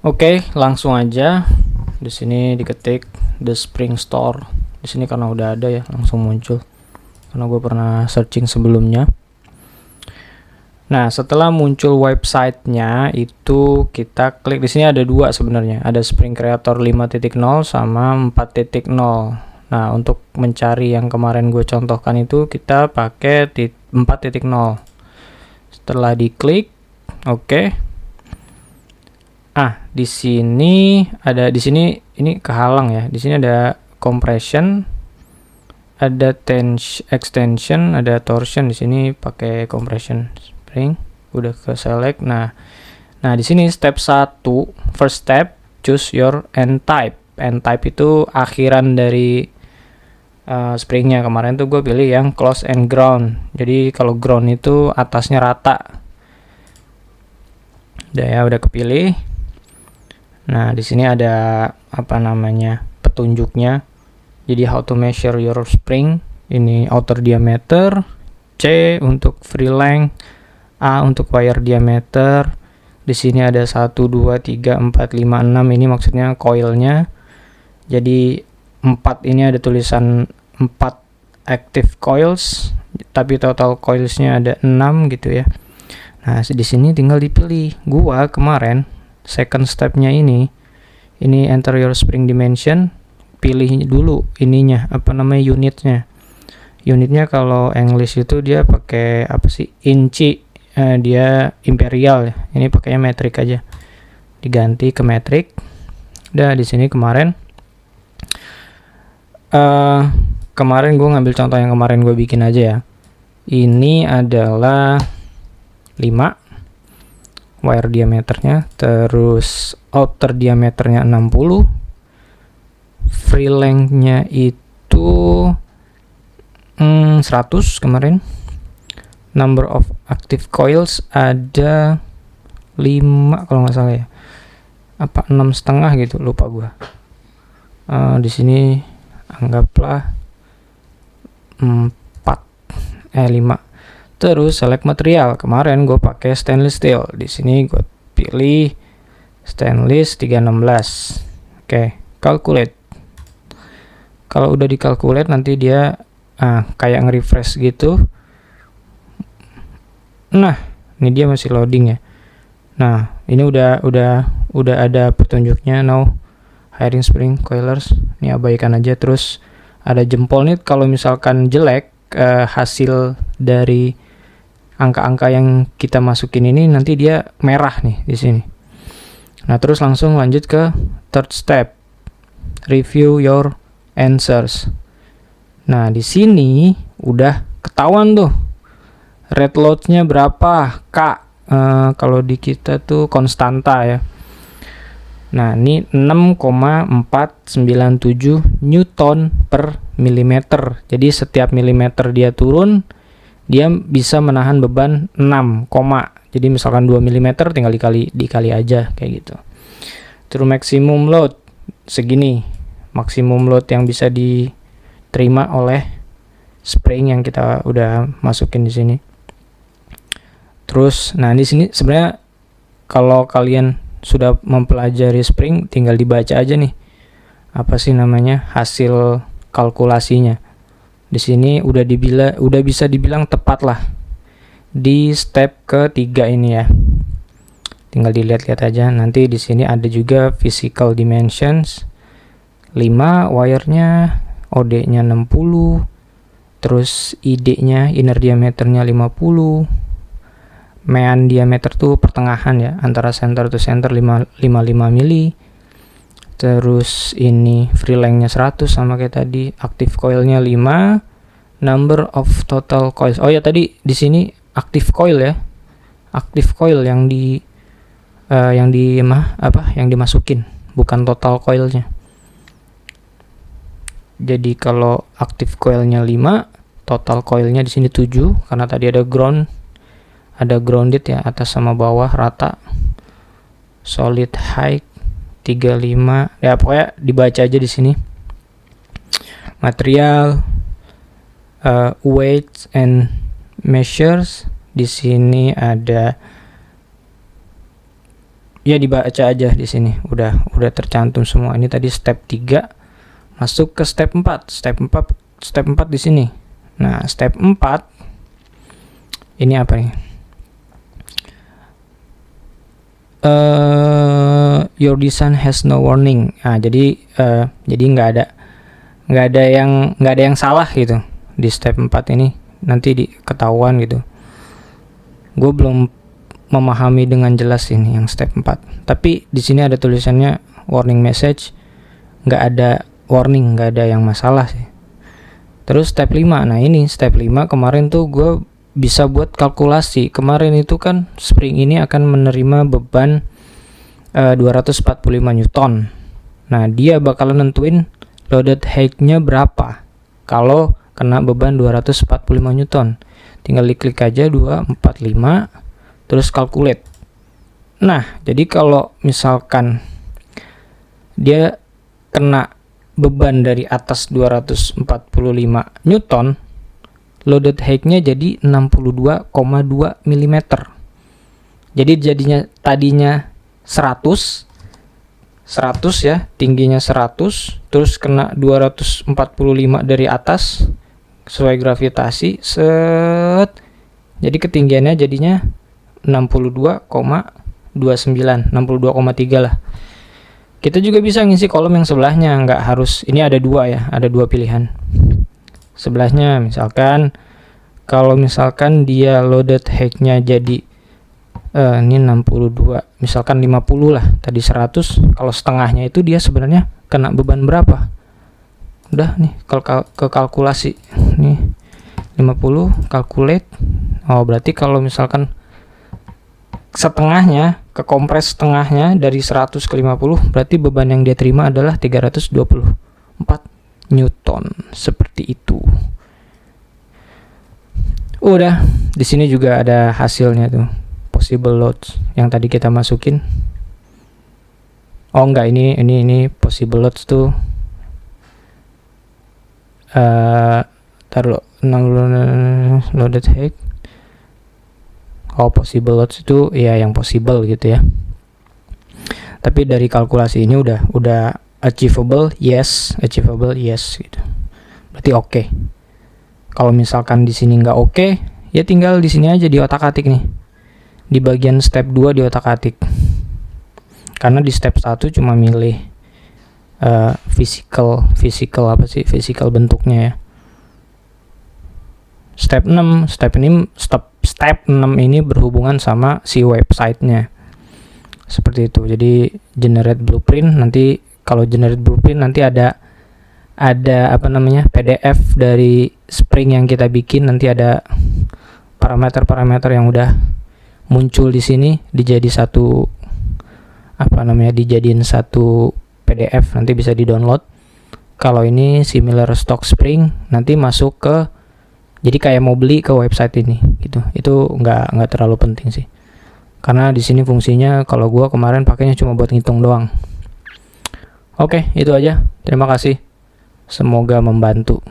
Oke, langsung aja. Di sini diketik The Spring Store. Di sini karena udah ada ya, langsung muncul. Karena gue pernah searching sebelumnya. Nah, setelah muncul websitenya itu kita klik. Di sini ada dua sebenarnya. Ada Spring Creator 5.0 sama 4.0. Nah, untuk mencari yang kemarin gue contohkan itu kita pakai 4.0. Setelah diklik, oke. Di sini ini kehalang ya. Di sini ada compression, ada extension, ada torsion. Di sini pakai compression spring. Udah ke select. Nah, di sini step 1, first step, choose your end type. End type itu akhiran dari springnya. Kemarin tuh gue pilih yang close and ground. Jadi kalau ground itu atasnya rata. Udah kepilih. Nah, di sini ada petunjuknya. Jadi how to measure your spring. Ini outer diameter, C untuk free length, A untuk wire diameter. Di sini ada 1 2 3 4 5 6, ini maksudnya coilnya. Jadi 4 ini ada tulisan 4 active coils, tapi total coilsnya ada 6 gitu ya. Nah, di sini tinggal dipilih. Gua kemarin second stepnya ini enter your spring dimension, pilih dulu unitnya. Unitnya kalau English itu dia pakai inci, dia imperial ya. Ini pakainya metric aja, diganti ke metric. Di sini kemarin gue ngambil contoh yang kemarin gue bikin aja ya. Ini adalah 5 wire diameternya, terus outer diameternya 60, free length-nya itu 100 kemarin. Number of active coils ada 5 kalau nggak salah ya, 6,5 gitu, lupa gua. Di sini anggaplah 5. Terus select material. Kemarin gue pakai stainless steel. Di sini gue pilih stainless 316. Oke, calculate. Kalau udah dikalkulate nanti dia kayak nge-refresh gitu. Nah, ini dia masih loading ya. Nah, ini udah ada petunjuknya. Now hiring spring coilers. Ini abaikan aja. Terus ada jempol nih. Kalau misalkan jelek hasil dari angka-angka yang kita masukin ini, nanti dia merah nih di sini. Nah, terus langsung lanjut ke third step, review your answers. Nah, di sini udah ketahuan tuh red load-nya berapa, K. Kalau di kita tuh konstanta ya. Nah, ini 6,497 Newton per milimeter. Jadi setiap milimeter dia turun, dia bisa menahan beban 6, jadi misalkan 2 mm tinggal dikali aja kayak gitu. Terus maximum load segini, maksimum load yang bisa diterima oleh spring yang kita udah masukin di sini. Terus di sini sebenarnya kalau kalian sudah mempelajari spring, tinggal dibaca aja nih hasil kalkulasinya. Di sini udah bisa dibilang tepat lah di step ketiga ini ya. Tinggal dilihat-lihat aja. Nanti di sini ada juga physical dimensions 5, wire-nya, OD-nya 60, terus ID-nya inner diameternya 50, mean diameter tuh pertengahan ya, antara center to center 55 mili. Terus ini free length-nya 100 sama kayak tadi, active coil-nya 5, number of total coils. Oh ya, tadi di sini active coil ya. Active coil yang dimasukin, bukan total coilnya. Jadi kalau active coilnya 5, total coilnya di sini 7 karena tadi ada grounded ya, atas sama bawah rata. Solid height 35 ya, pokoknya dibaca aja di sini. Material, weights and measures. Di sini ada Ya dibaca aja di sini. Udah tercantum semua. Ini tadi step 3 masuk ke step 4. Step 4 di sini. Nah, step 4 ini apa nih? Your design has no warning. Nah, jadi nggak ada yang salah gitu di step 4 ini. Nanti ketahuan gitu. Gue belum memahami dengan jelas ini yang step 4. Tapi di sini ada tulisannya warning message. Nggak ada warning, nggak ada yang masalah sih. Terus step 5. Nah, ini step 5 kemarin tuh gue bisa buat kalkulasi. Kemarin itu kan spring ini akan menerima beban 245 Newton. Nah, dia bakalan nentuin loaded height-nya berapa kalau kena beban 245 Newton. Tinggal diklik aja 245 terus calculate. Nah, jadi kalau misalkan dia kena beban dari atas 245 Newton, loaded height-nya jadi 62,2 mm. Jadi tadinya 100 ya, tingginya 100, terus kena 245 dari atas sesuai gravitasi, set. Jadi ketinggiannya jadinya 62,29, 62,3 lah. Kita juga bisa ngisi kolom yang sebelahnya, nggak harus, ini ada 2 ya, ada 2 pilihan. Sebelahnya misalkan, kalau misalkan dia loaded height-nya jadi ini 62, misalkan 50 lah, tadi 100, kalau setengahnya itu dia sebenarnya kena beban berapa? Udah nih, kalau ke kalkulasi nih 50 calculate. Oh, berarti kalau misalkan setengahnya, ke kompres setengahnya dari 100 ke 50, berarti beban yang dia terima adalah 324 Newton. Seperti itu. Udah, di sini juga ada hasilnya tuh. Possible loads yang tadi kita masukin. Oh enggak, ini possible loads tuh taruh loaded height. Oh, possible loads itu ya yang possible gitu ya. Tapi dari kalkulasi ini udah achievable yes gitu. Berarti oke. Kalau misalkan di sini nggak oke, ya tinggal di sini aja di otak-atik nih. Di bagian step 2 di otak-atik. Karena di step 1 cuma milih physical bentuknya ya. Step 6 ini berhubungan sama si websitenya. Seperti itu. Jadi generate blueprint, nanti kalau generate blueprint nanti ada PDF dari Spring yang kita bikin, nanti ada parameter-parameter yang udah muncul di sini dijadiin satu PDF, nanti bisa di-download. Kalau ini similar stock Spring, nanti masuk ke, jadi kayak mau beli ke website ini gitu. Itu nggak terlalu penting sih. Karena di sini fungsinya kalau gua kemarin pakainya cuma buat ngitung doang. Oke, itu aja. Terima kasih. Semoga membantu.